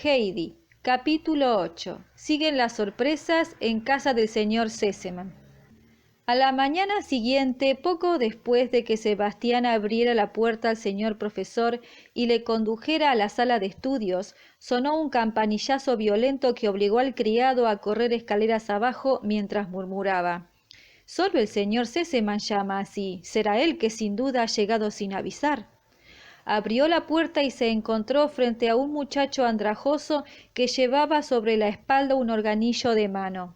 Heidi, capítulo 8. Siguen las sorpresas en casa del señor Sesemann. A la mañana siguiente, poco después de que Sebastián abriera la puerta al señor profesor y le condujera a la sala de estudios, sonó un campanillazo violento que obligó al criado a correr escaleras abajo mientras murmuraba: «Solo el señor Sesemann llama así. Será él que sin duda ha llegado sin avisar». Abrió la puerta y se encontró frente a un muchacho andrajoso que llevaba sobre la espalda un organillo de mano.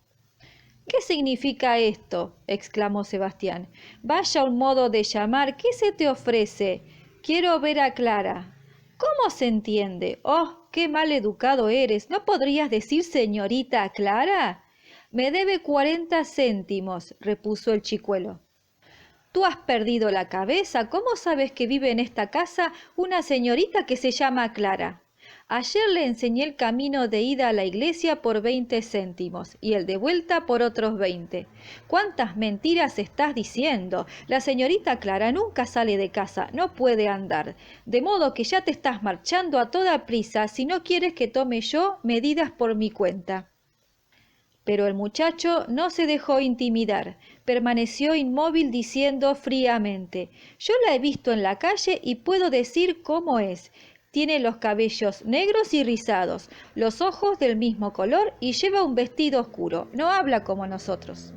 «¿Qué significa esto?», exclamó Sebastián. «Vaya un modo de llamar. ¿Qué se te ofrece? Quiero ver a Clara». «¿Cómo se entiende? Oh, qué mal educado eres. ¿No podrías decir señorita Clara?» «Me debe 40 céntimos», repuso el chicuelo. «¿Tú has perdido la cabeza? ¿Cómo sabes que vive en esta casa una señorita que se llama Clara? Ayer le enseñé el camino de ida a la iglesia por 20 céntimos y el de vuelta por otros 20. ¿Cuántas mentiras estás diciendo? La señorita Clara nunca sale de casa, no puede andar. De modo que ya te estás marchando a toda prisa si no quieres que tome yo medidas por mi cuenta». Pero el muchacho no se dejó intimidar, permaneció inmóvil diciendo fríamente: «Yo la he visto en la calle y puedo decir cómo es. Tiene los cabellos negros y rizados, los ojos del mismo color y lleva un vestido oscuro. No habla como nosotros».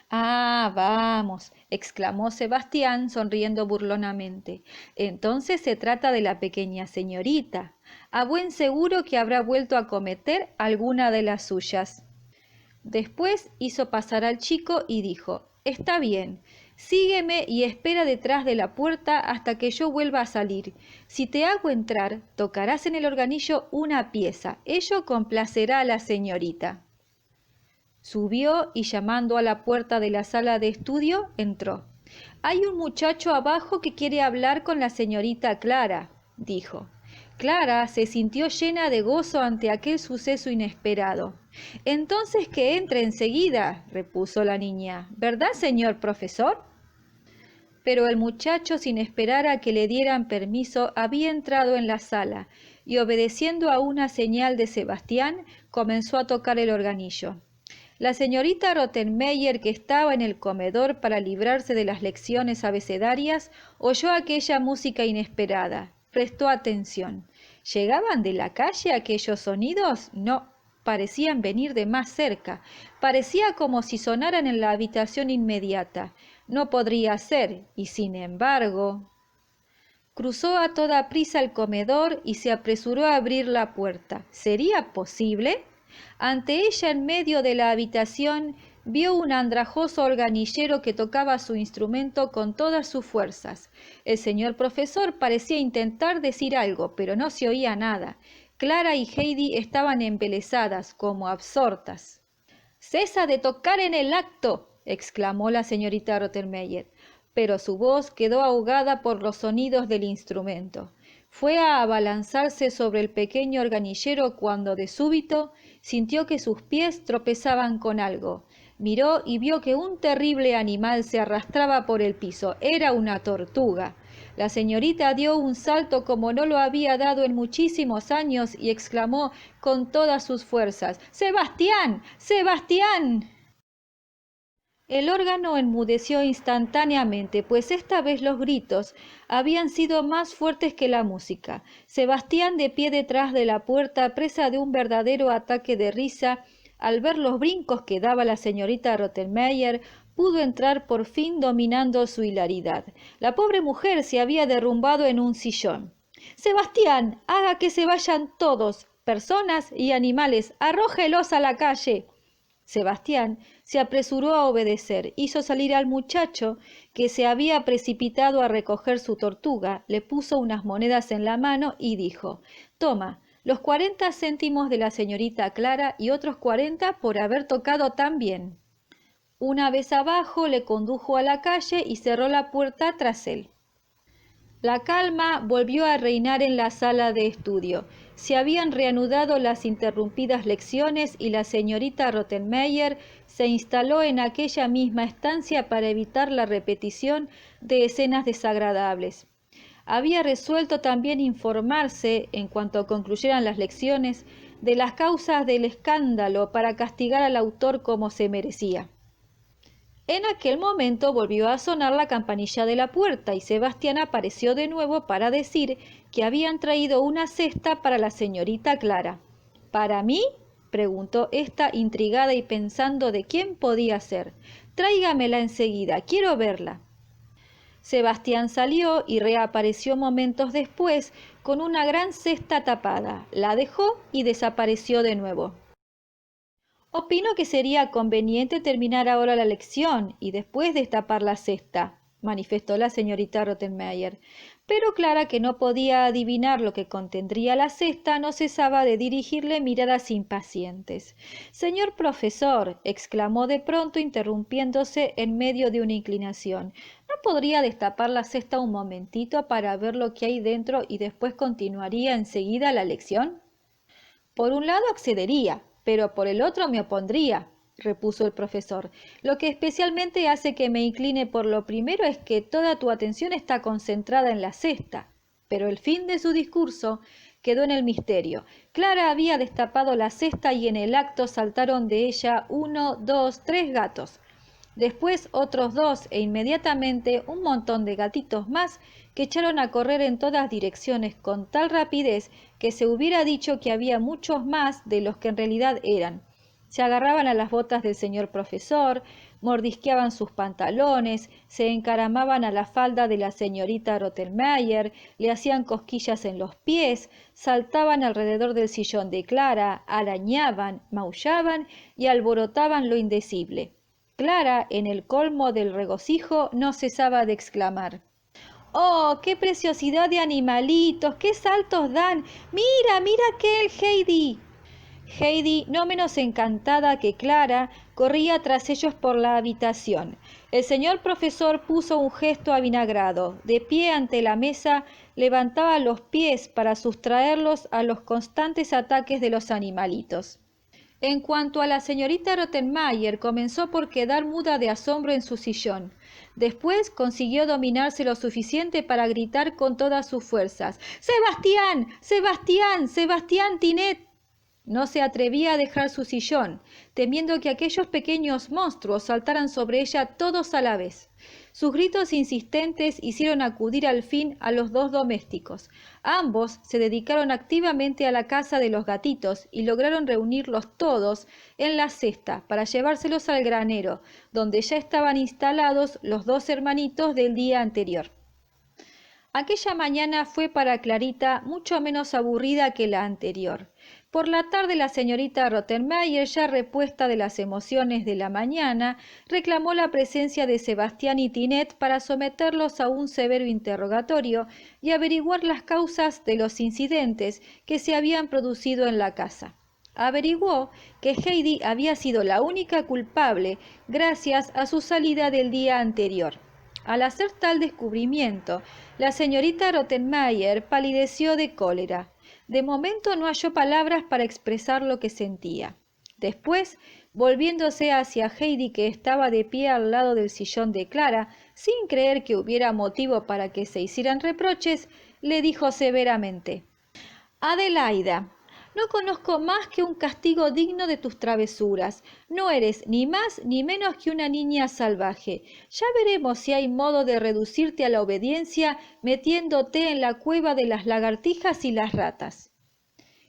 «Ah, vamos», exclamó Sebastián sonriendo burlonamente. «Entonces se trata de la pequeña señorita. A buen seguro que habrá vuelto a cometer alguna de las suyas». Después hizo pasar al chico y dijo: «Está bien, sígueme y espera detrás de la puerta hasta que yo vuelva a salir. Si te hago entrar, tocarás en el organillo una pieza. Ello complacerá a la señorita». Subió y llamando a la puerta de la sala de estudio, entró. «Hay un muchacho abajo que quiere hablar con la señorita Clara», dijo. Clara se sintió llena de gozo ante aquel suceso inesperado. «Entonces que entre enseguida», repuso la niña. «¿Verdad, señor profesor?». Pero el muchacho, sin esperar a que le dieran permiso, había entrado en la sala y, obedeciendo a una señal de Sebastián, comenzó a tocar el organillo. La señorita Rottenmeier, que estaba en el comedor para librarse de las lecciones abecedarias, oyó aquella música inesperada. Prestó atención. ¿Llegaban de la calle aquellos sonidos? No, parecían venir de más cerca. Parecía como si sonaran en la habitación inmediata. No podría ser, y sin embargo... Cruzó a toda prisa el comedor y se apresuró a abrir la puerta. ¿Sería posible? Ante ella, en medio de la habitación, vio un andrajoso organillero que tocaba su instrumento con todas sus fuerzas. El señor profesor parecía intentar decir algo, pero no se oía nada. Clara y Heidi estaban embelesadas, como absortas. «¡Cesa de tocar en el acto!», exclamó la señorita Rottenmeier, pero su voz quedó ahogada por los sonidos del instrumento. Fue a abalanzarse sobre el pequeño organillero cuando de súbito sintió que sus pies tropezaban con algo. Miró y vio que un terrible animal se arrastraba por el piso. Era una tortuga. La señorita dio un salto como no lo había dado en muchísimos años y exclamó con todas sus fuerzas: «¡Sebastián! ¡Sebastián!». El órgano enmudeció instantáneamente, pues esta vez los gritos habían sido más fuertes que la música. Sebastián, de pie detrás de la puerta, presa de un verdadero ataque de risa, al ver los brincos que daba la señorita Rottenmeier, pudo entrar por fin dominando su hilaridad. La pobre mujer se había derrumbado en un sillón. «Sebastián, haga que se vayan todos, personas y animales, arrójelos a la calle». Sebastián se apresuró a obedecer, hizo salir al muchacho que se había precipitado a recoger su tortuga, le puso unas monedas en la mano y dijo: «Toma, los 40 céntimos de la señorita Clara y otros 40 por haber tocado tan bien». Una vez abajo le condujo a la calle y cerró la puerta tras él. La calma volvió a reinar en la sala de estudio. Se habían reanudado las interrumpidas lecciones y la señorita Rottenmeier se instaló en aquella misma estancia para evitar la repetición de escenas desagradables. Había resuelto también informarse, en cuanto concluyeran las lecciones, de las causas del escándalo para castigar al autor como se merecía. En aquel momento volvió a sonar la campanilla de la puerta y Sebastián apareció de nuevo para decir que habían traído una cesta para la señorita Clara. ¿Para mí?, preguntó ésta intrigada y pensando de quién podía ser. Tráigamela enseguida, quiero verla. Sebastián salió y reapareció momentos después con una gran cesta tapada. La dejó y desapareció de nuevo. Opino que sería conveniente terminar ahora la lección y después destapar la cesta, manifestó la señorita Rottenmeier. Pero Clara, que no podía adivinar lo que contendría la cesta, no cesaba de dirigirle miradas impacientes. Señor profesor, exclamó de pronto, interrumpiéndose en medio de una inclinación, ¿no podría destapar la cesta un momentito para ver lo que hay dentro y después continuaría enseguida la lección? Por un lado accedería, pero por el otro me opondría, repuso el profesor. Lo que especialmente hace que me incline por lo primero es que toda tu atención está concentrada en la cesta. Pero el fin de su discurso quedó en el misterio. Clara había destapado la cesta y en el acto saltaron de ella 1, 2, 3 gatos. Después otros 2 e inmediatamente un montón de gatitos más que echaron a correr en todas direcciones con tal rapidez que se hubiera dicho que había muchos más de los que en realidad eran. Se agarraban a las botas del señor profesor, mordisqueaban sus pantalones, se encaramaban a la falda de la señorita Rottenmeier, le hacían cosquillas en los pies, saltaban alrededor del sillón de Clara, arañaban, maullaban y alborotaban lo indecible. Clara, en el colmo del regocijo, no cesaba de exclamar: ¡Oh, qué preciosidad de animalitos! ¡Qué saltos dan! ¡Mira, mira aquel, Heidi! Heidi, no menos encantada que Clara, corría tras ellos por la habitación. El señor profesor puso un gesto avinagrado. De pie ante la mesa, levantaba los pies para sustraerlos a los constantes ataques de los animalitos. En cuanto a la señorita Rottenmeier, comenzó por quedar muda de asombro en su sillón. Después consiguió dominarse lo suficiente para gritar con todas sus fuerzas: ¡Sebastián! ¡Sebastián! ¡Sebastián Tinet! No se atrevía a dejar su sillón, temiendo que aquellos pequeños monstruos saltaran sobre ella todos a la vez. Sus gritos insistentes hicieron acudir al fin a los 2 domésticos. Ambos se dedicaron activamente a la caza de los gatitos y lograron reunirlos todos en la cesta para llevárselos al granero, donde ya estaban instalados los 2 hermanitos del día anterior. Aquella mañana fue para Clarita mucho menos aburrida que la anterior. Por la tarde la señorita Rottenmeier, ya repuesta de las emociones de la mañana, reclamó la presencia de Sebastián y Tinet para someterlos a un severo interrogatorio y averiguar las causas de los incidentes que se habían producido en la casa. Averiguó que Heidi había sido la única culpable gracias a su salida del día anterior. Al hacer tal descubrimiento, la señorita Rottenmeier palideció de cólera. De momento no halló palabras para expresar lo que sentía. Después, volviéndose hacia Heidi, que estaba de pie al lado del sillón de Clara, sin creer que hubiera motivo para que se hicieran reproches, le dijo severamente: «Adelaida, no conozco más que un castigo digno de tus travesuras. No eres ni más ni menos que una niña salvaje. Ya veremos si hay modo de reducirte a la obediencia metiéndote en la cueva de las lagartijas y las ratas».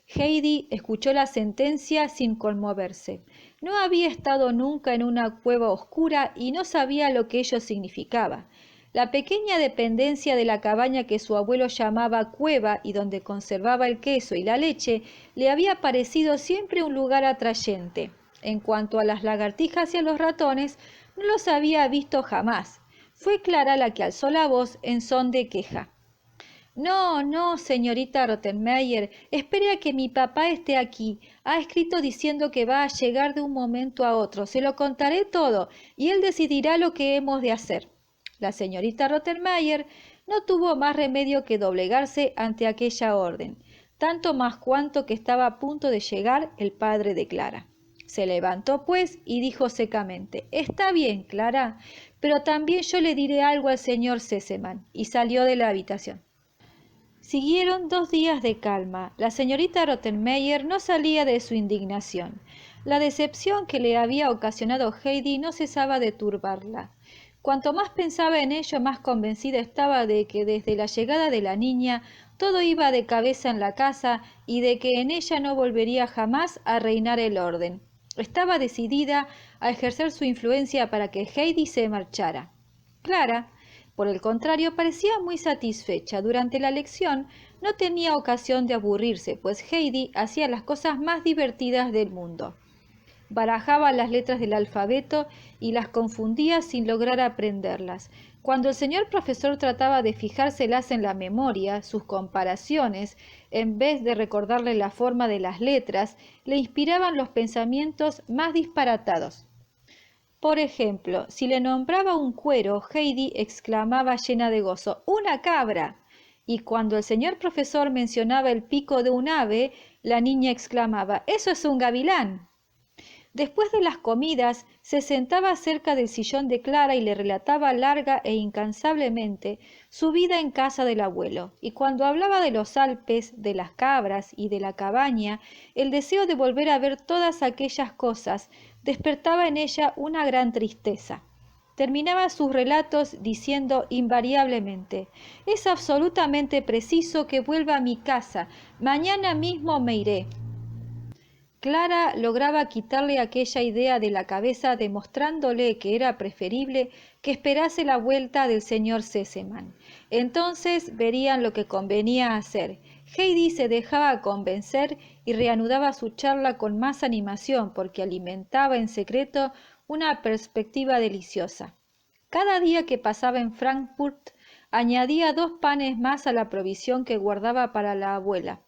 Heidi escuchó la sentencia sin conmoverse. No había estado nunca en una cueva oscura y no sabía lo que ello significaba. La pequeña dependencia de la cabaña que su abuelo llamaba cueva y donde conservaba el queso y la leche le había parecido siempre un lugar atrayente. En cuanto a las lagartijas y a los ratones, no los había visto jamás. Fue Clara la que alzó la voz en son de queja. «No, no, señorita Rottenmeier, espere a que mi papá esté aquí. Ha escrito diciendo que va a llegar de un momento a otro. Se lo contaré todo y él decidirá lo que hemos de hacer». La señorita Rottenmeier no tuvo más remedio que doblegarse ante aquella orden, tanto más cuanto que estaba a punto de llegar el padre de Clara. Se levantó, pues, y dijo secamente: «Está bien, Clara, pero también yo le diré algo al señor Sesemann», y salió de la habitación. Siguieron 2 días de calma. La señorita Rottenmeier no salía de su indignación. La decepción que le había ocasionado Heidi no cesaba de turbarla. Cuanto más pensaba en ello, más convencida estaba de que desde la llegada de la niña todo iba de cabeza en la casa y de que en ella no volvería jamás a reinar el orden. Estaba decidida a ejercer su influencia para que Heidi se marchara. Clara, por el contrario, parecía muy satisfecha. Durante la lección no tenía ocasión de aburrirse, pues Heidi hacía las cosas más divertidas del mundo. Barajaba las letras del alfabeto y las confundía sin lograr aprenderlas. Cuando el señor profesor trataba de fijárselas en la memoria, sus comparaciones, en vez de recordarle la forma de las letras, le inspiraban los pensamientos más disparatados. Por ejemplo, si le nombraba un cuero, Heidi exclamaba llena de gozo, ¡una cabra! Y cuando el señor profesor mencionaba el pico de un ave, la niña exclamaba, ¡eso es un gavilán! Después de las comidas, se sentaba cerca del sillón de Clara y le relataba larga e incansablemente su vida en casa del abuelo, y cuando hablaba de los Alpes, de las cabras y de la cabaña, el deseo de volver a ver todas aquellas cosas despertaba en ella una gran tristeza. Terminaba sus relatos diciendo invariablemente, «Es absolutamente preciso que vuelva a mi casa, mañana mismo me iré». Clara lograba quitarle aquella idea de la cabeza demostrándole que era preferible que esperase la vuelta del señor Sesemann. Entonces verían lo que convenía hacer. Heidi se dejaba convencer y reanudaba su charla con más animación porque alimentaba en secreto una perspectiva deliciosa. Cada día que pasaba en Frankfurt añadía 2 panes más a la provisión que guardaba para la abuela.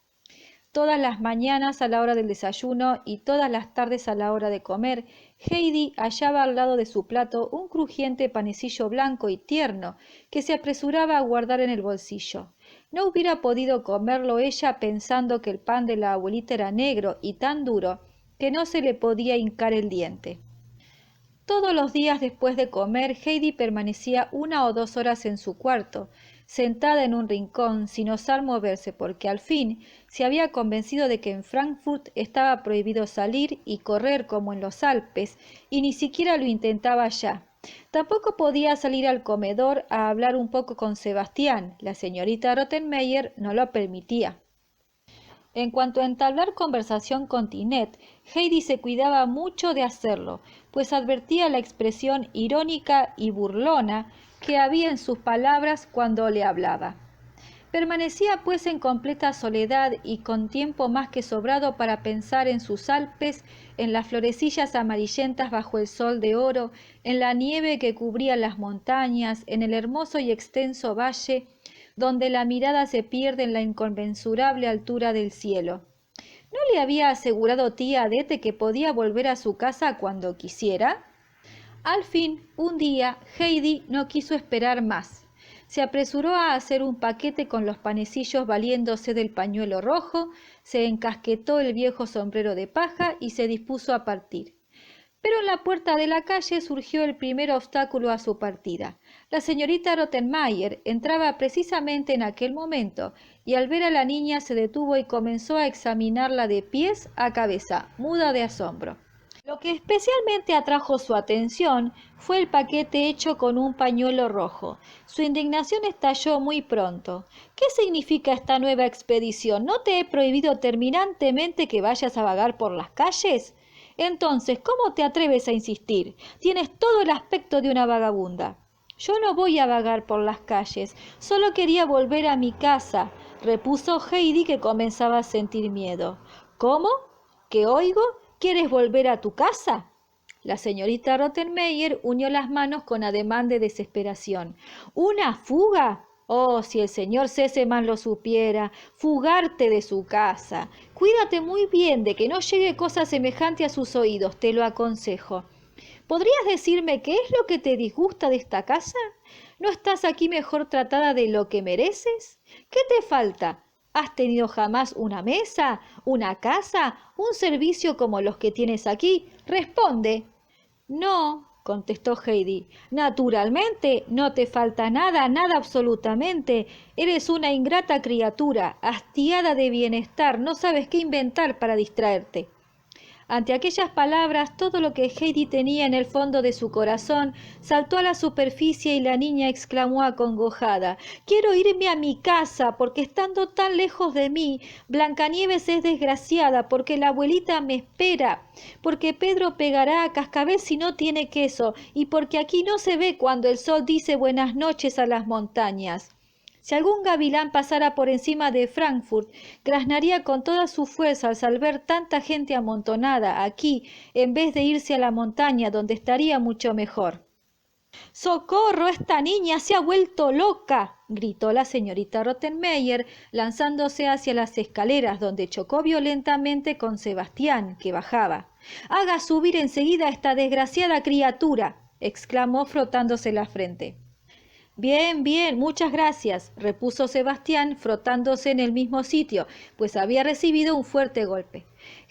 Todas las mañanas a la hora del desayuno y todas las tardes a la hora de comer, Heidi hallaba al lado de su plato un crujiente panecillo blanco y tierno que se apresuraba a guardar en el bolsillo. No hubiera podido comerlo ella pensando que el pan de la abuelita era negro y tan duro que no se le podía hincar el diente. Todos los días después de comer, Heidi permanecía 1 o 2 horas en su cuarto, sentada en un rincón, sin osar moverse, porque al fin se había convencido de que en Frankfurt estaba prohibido salir y correr como en los Alpes, y ni siquiera lo intentaba ya. Tampoco podía salir al comedor a hablar un poco con Sebastián. La señorita Rottenmeier no lo permitía. En cuanto a entablar conversación con Tinette, Heidi se cuidaba mucho de hacerlo, pues advertía la expresión irónica y burlona que había en sus palabras cuando le hablaba. Permanecía pues en completa soledad y con tiempo más que sobrado para pensar en sus Alpes, en las florecillas amarillentas bajo el sol de oro, en la nieve que cubría las montañas, en el hermoso y extenso valle, donde la mirada se pierde en la inconmensurable altura del cielo. ¿No le había asegurado tía Adete que podía volver a su casa cuando quisiera? Al fin, un día, Heidi no quiso esperar más. Se apresuró a hacer un paquete con los panecillos valiéndose del pañuelo rojo, se encasquetó el viejo sombrero de paja y se dispuso a partir. Pero en la puerta de la calle surgió el primer obstáculo a su partida. La señorita Rottenmeier entraba precisamente en aquel momento y al ver a la niña se detuvo y comenzó a examinarla de pies a cabeza, muda de asombro. Lo que especialmente atrajo su atención fue el paquete hecho con un pañuelo rojo. Su indignación estalló muy pronto. ¿Qué significa esta nueva expedición? ¿No te he prohibido terminantemente que vayas a vagar por las calles? Entonces, ¿cómo te atreves a insistir? Tienes todo el aspecto de una vagabunda. Yo no voy a vagar por las calles, solo quería volver a mi casa, repuso Heidi, que comenzaba a sentir miedo. ¿Cómo? ¿Qué oigo? ¿Quieres volver a tu casa? La señorita Rottenmeier unió las manos con ademán de desesperación. ¿Una fuga? Oh, si el señor Sesemann lo supiera, fugarte de su casa. Cuídate muy bien de que no llegue cosa semejante a sus oídos, te lo aconsejo. ¿Podrías decirme qué es lo que te disgusta de esta casa? ¿No estás aquí mejor tratada de lo que mereces? ¿Qué te falta? ¿Has tenido jamás una mesa, una casa, un servicio como los que tienes aquí? Responde. No, contestó Heidi. Naturalmente, no te falta nada, nada absolutamente. Eres una ingrata criatura, hastiada de bienestar, no sabes qué inventar para distraerte. Ante aquellas palabras, todo lo que Heidi tenía en el fondo de su corazón saltó a la superficie y la niña exclamó acongojada: «Quiero irme a mi casa, porque estando tan lejos de mí, Blancanieves es desgraciada, porque la abuelita me espera, porque Pedro pegará a Cascabel si no tiene queso, y porque aquí no se ve cuando el sol dice buenas noches a las montañas». Si algún gavilán pasara por encima de Frankfurt, graznaría con toda su fuerza al ver tanta gente amontonada aquí, en vez de irse a la montaña, donde estaría mucho mejor. ¡Socorro! ¡Esta niña se ha vuelto loca!, gritó la señorita Rottenmeier, lanzándose hacia las escaleras, donde chocó violentamente con Sebastián, que bajaba. «¡Haga subir enseguida a esta desgraciada criatura!», exclamó frotándose la frente. «Bien, bien, muchas gracias», repuso Sebastián, frotándose en el mismo sitio, pues había recibido un fuerte golpe.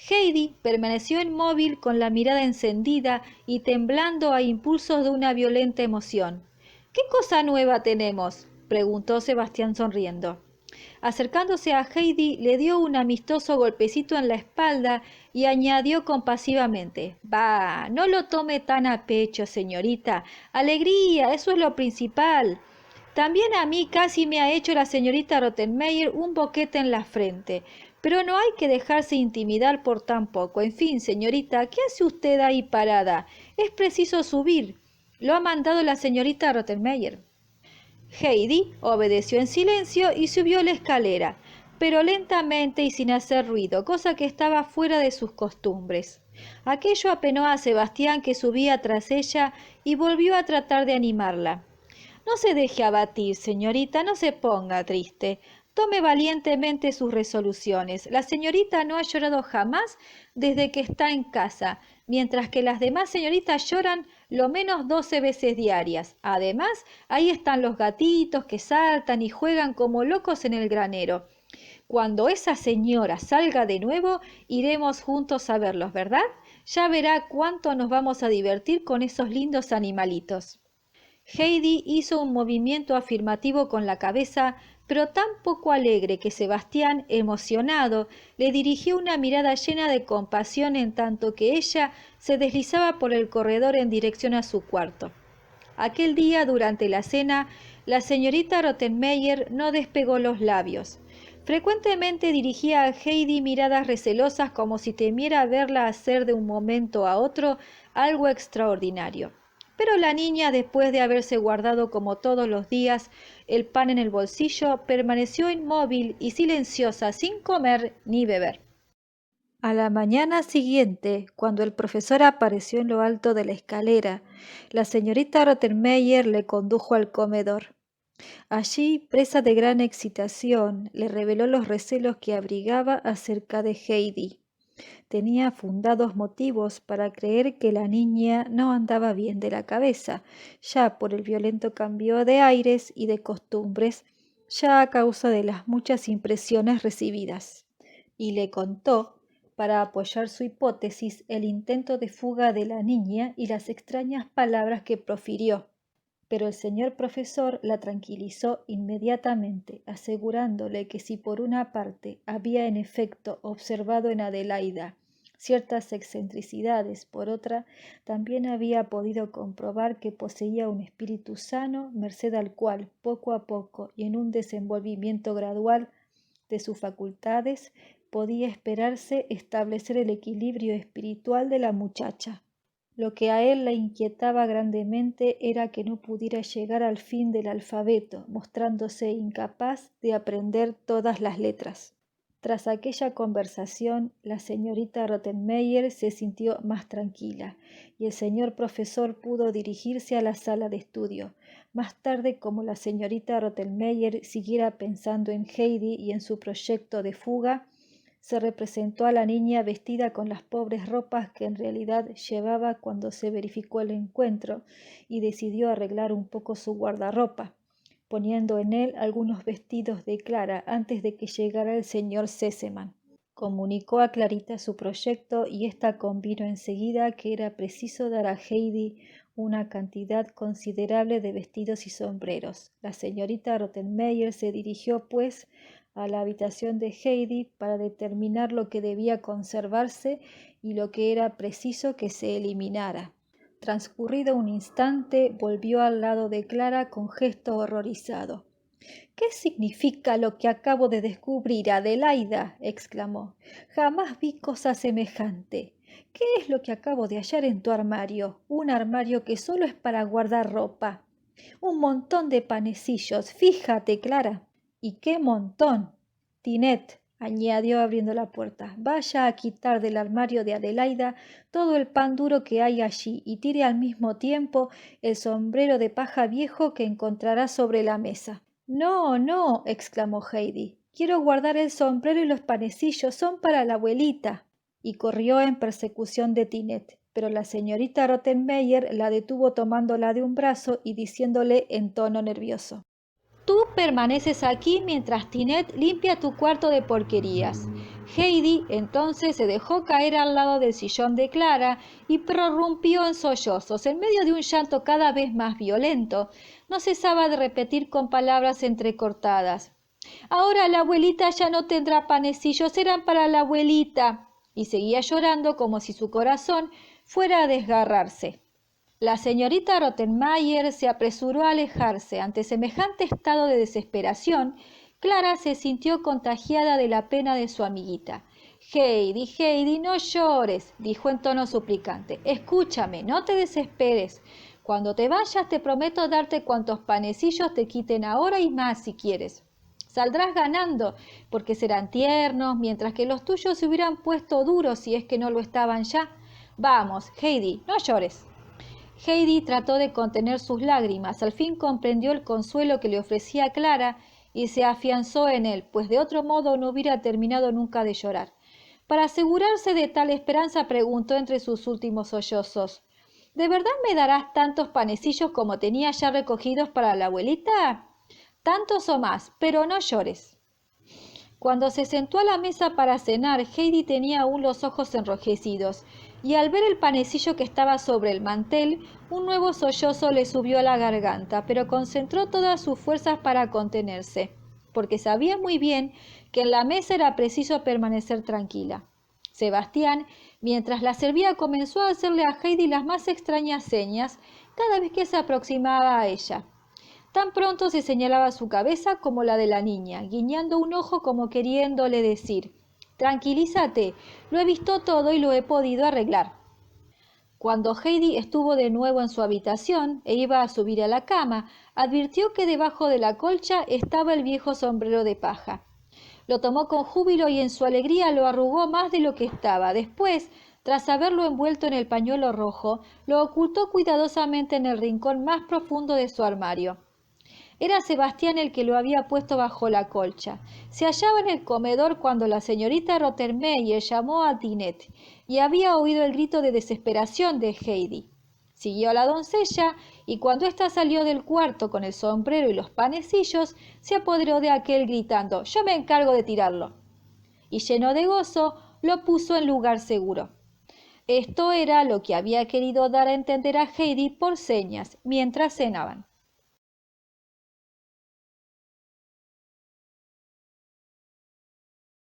Heidi permaneció inmóvil con la mirada encendida y temblando a impulsos de una violenta emoción. «¿Qué cosa nueva tenemos?», preguntó Sebastián sonriendo. Acercándose a Heidi, le dio un amistoso golpecito en la espalda y añadió compasivamente: «Bah, no lo tome tan a pecho, señorita. Alegría, eso es lo principal. También a mí casi me ha hecho la señorita Rottenmeier un boquete en la frente. Pero no hay que dejarse intimidar por tan poco. En fin, señorita, ¿qué hace usted ahí parada? Es preciso subir. Lo ha mandado la señorita Rottenmeier». Heidi obedeció en silencio y subió la escalera, pero lentamente y sin hacer ruido, cosa que estaba fuera de sus costumbres. Aquello apenó a Sebastián, que subía tras ella, y volvió a tratar de animarla. «No se deje abatir, señorita, no se ponga triste. Tome valientemente sus resoluciones. La señorita no ha llorado jamás desde que está en casa, mientras que las demás señoritas lloran lo menos 12 veces diarias. Además, ahí están los gatitos que saltan y juegan como locos en el granero. Cuando esa señora salga de nuevo, iremos juntos a verlos, ¿verdad? Ya verá cuánto nos vamos a divertir con esos lindos animalitos». Heidi hizo un movimiento afirmativo con la cabeza, pero tan poco alegre que Sebastián, emocionado, le dirigió una mirada llena de compasión en tanto que ella se deslizaba por el corredor en dirección a su cuarto. Aquel día, durante la cena, la señorita Rottenmeier no despegó los labios. Frecuentemente dirigía a Heidi miradas recelosas, como si temiera verla hacer de un momento a otro algo extraordinario. Pero la niña, después de haberse guardado como todos los días el pan en el bolsillo, permaneció inmóvil y silenciosa, sin comer ni beber. A la mañana siguiente, cuando el profesor apareció en lo alto de la escalera, la señorita Rottenmeier le condujo al comedor. Allí, presa de gran excitación, le reveló los recelos que abrigaba acerca de Heidi. Tenía fundados motivos para creer que la niña no andaba bien de la cabeza, ya por el violento cambio de aires y de costumbres, ya a causa de las muchas impresiones recibidas. Y le contó, para apoyar su hipótesis, el intento de fuga de la niña y las extrañas palabras que profirió. Pero el señor profesor la tranquilizó inmediatamente, asegurándole que si por una parte había en efecto observado en Adelaida ciertas excentricidades, por otra también había podido comprobar que poseía un espíritu sano, merced al cual, poco a poco y en un desenvolvimiento gradual de sus facultades, podía esperarse establecer el equilibrio espiritual de la muchacha. Lo que a él le inquietaba grandemente era que no pudiera llegar al fin del alfabeto, mostrándose incapaz de aprender todas las letras. Tras aquella conversación, la señorita Rottenmeier se sintió más tranquila y el señor profesor pudo dirigirse a la sala de estudio. Más tarde, como la señorita Rottenmeier siguiera pensando en Heidi y en su proyecto de fuga, se representó a la niña vestida con las pobres ropas que en realidad llevaba cuando se verificó el encuentro, y decidió arreglar un poco su guardarropa, poniendo en él algunos vestidos de Clara antes de que llegara el señor Sesemann. Comunicó a Clarita su proyecto y ésta convino enseguida que era preciso dar a Heidi una cantidad considerable de vestidos y sombreros. La señorita Rottenmeier se dirigió, pues, a la habitación de Heidi para determinar lo que debía conservarse y lo que era preciso que se eliminara. Transcurrido un instante, volvió al lado de Clara con gesto horrorizado. «¿Qué significa lo que acabo de descubrir, Adelaida?», exclamó. «Jamás vi cosa semejante. ¿Qué es lo que acabo de hallar en tu armario? Un armario que solo es para guardar ropa. Un montón de panecillos. Fíjate, Clara». «¿Y qué montón?» «Tinet», añadió abriendo la puerta, «vaya a quitar del armario de Adelaida todo el pan duro que hay allí y tire al mismo tiempo el sombrero de paja viejo que encontrará sobre la mesa». «No, no», exclamó Heidi. «Quiero guardar el sombrero y los panecillos. Son para la abuelita». Y corrió en persecución de Tinet. Pero la señorita Rottenmeier la detuvo tomándola de un brazo y diciéndole en tono nervioso: «Tú permaneces aquí mientras Tinet limpia tu cuarto de porquerías». Heidi entonces se dejó caer al lado del sillón de Clara y prorrumpió en sollozos. En medio de un llanto cada vez más violento, no cesaba de repetir con palabras entrecortadas: «Ahora la abuelita ya no tendrá panecillos, serán para la abuelita». Y seguía llorando como si su corazón fuera a desgarrarse. La señorita Rottenmeier se apresuró a alejarse. Ante semejante estado de desesperación, Clara se sintió contagiada de la pena de su amiguita. «Heidi, Heidi, no llores», dijo en tono suplicante. «Escúchame, no te desesperes. Cuando te vayas te prometo darte cuantos panecillos te quiten ahora y más si quieres. Saldrás ganando, porque serán tiernos, mientras que los tuyos se hubieran puesto duros si es que no lo estaban ya. Vamos, Heidi, no llores». Heidi trató de contener sus lágrimas. Al fin comprendió el consuelo que le ofrecía Clara y se afianzó en él, pues de otro modo no hubiera terminado nunca de llorar. Para asegurarse de tal esperanza, preguntó entre sus últimos sollozos: «¿De verdad me darás tantos panecillos como tenía ya recogidos para la abuelita?» «Tantos o más, pero no llores». Cuando se sentó a la mesa para cenar, Heidi tenía aún los ojos enrojecidos, y al ver el panecillo que estaba sobre el mantel, un nuevo sollozo le subió a la garganta, pero concentró todas sus fuerzas para contenerse, porque sabía muy bien que en la mesa era preciso permanecer tranquila. Sebastián, mientras la servía, comenzó a hacerle a Heidi las más extrañas señas cada vez que se aproximaba a ella. Tan pronto se señalaba su cabeza como la de la niña, guiñando un ojo como queriéndole decir: «Tranquilízate, lo he visto todo y lo he podido arreglar». Cuando Heidi estuvo de nuevo en su habitación e iba a subir a la cama, advirtió que debajo de la colcha estaba el viejo sombrero de paja. Lo tomó con júbilo y en su alegría lo arrugó más de lo que estaba. Después, tras haberlo envuelto en el pañuelo rojo, lo ocultó cuidadosamente en el rincón más profundo de su armario. Era Sebastián el que lo había puesto bajo la colcha. Se hallaba en el comedor cuando la señorita Rottenmeier llamó a Tinet y había oído el grito de desesperación de Heidi. Siguió a la doncella y cuando ésta salió del cuarto con el sombrero y los panecillos, se apoderó de aquel gritando: «Yo me encargo de tirarlo». Y lleno de gozo, lo puso en lugar seguro. Esto era lo que había querido dar a entender a Heidi por señas mientras cenaban.